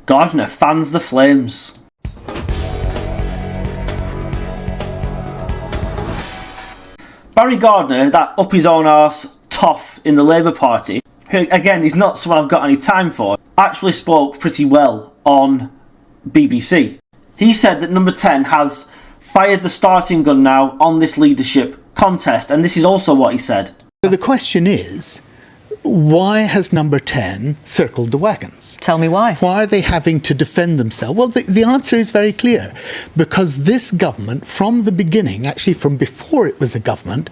Gardiner fans the flames. Barry Gardiner, that up his own arse toff in the Labour Party, who again is not someone I've got any time for, actually spoke pretty well on BBC. He said that number 10 has fired the starting gun now on this leadership contest, and this is also what he said. So the question is, why has number 10 circled the wagons? Tell me why. Why are they having to defend themselves? Well, the answer is very clear. Because this government, from the beginning, actually from before it was a government,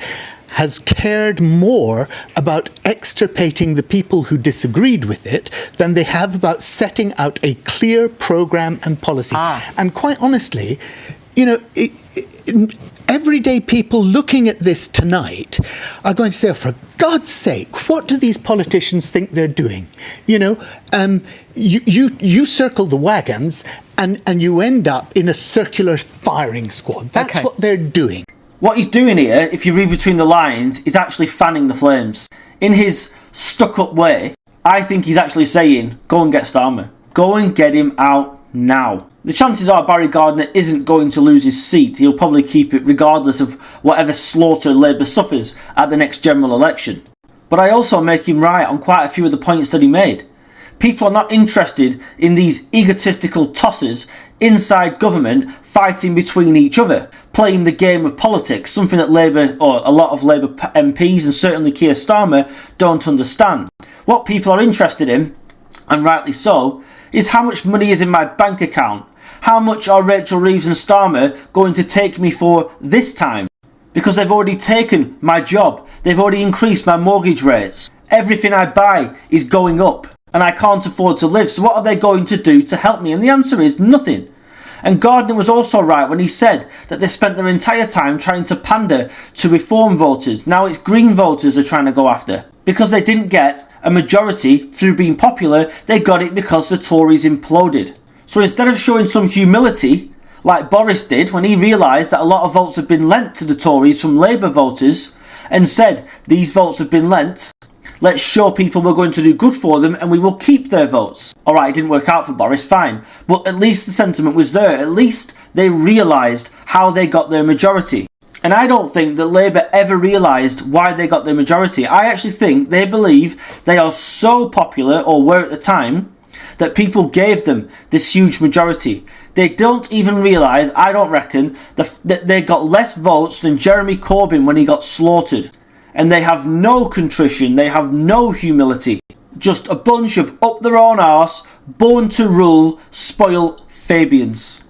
has cared more about extirpating the people who disagreed with it than they have about setting out a clear programme and policy. And quite honestly, you know, everyday people looking at this tonight are going to say, oh, for God's sake, what do these politicians think they're doing? You know, you circle the wagons and you end up in a circular firing squad. That's what they're doing. What he's doing here, if you read between the lines, is actually fanning the flames. In his stuck-up way, I think he's actually saying, go and get Starmer. Go and get him out now. The chances are Barry Gardiner isn't going to lose his seat. He'll probably keep it regardless of whatever slaughter Labour suffers at the next general election. But I also make him right on quite a few of the points that he made. People are not interested in these egotistical tossers inside government fighting between each other, playing the game of politics, something that Labour, or a lot of Labour MPs and certainly Keir Starmer, don't understand. What people are interested in, and rightly so, is how much money is in my bank account. How much are Rachel Reeves and Starmer going to take me for this time? Because they've already taken my job. They've already increased my mortgage rates. Everything I buy is going up and I can't afford to live. So what are they going to do to help me? And the answer is nothing. And Gardiner was also right when he said that they spent their entire time trying to pander to Reform voters. Now it's Green voters they're trying to go after. Because they didn't get a majority through being popular, they got it because the Tories imploded. So instead of showing some humility, like Boris did when he realised that a lot of votes had been lent to the Tories from Labour voters, and said, these votes have been lent, let's show people we're going to do good for them and we will keep their votes. Alright, it didn't work out for Boris, fine. But at least the sentiment was there. At least they realised how they got their majority. And I don't think that Labour ever realised why they got their majority. I actually think they believe they are so popular, or were at the time, that people gave them this huge majority. They don't even realise, I don't reckon, that they got less votes than Jeremy Corbyn when he got slaughtered. And they have no contrition, they have no humility. Just a bunch of up their own arse, born to rule, spoiled Fabians.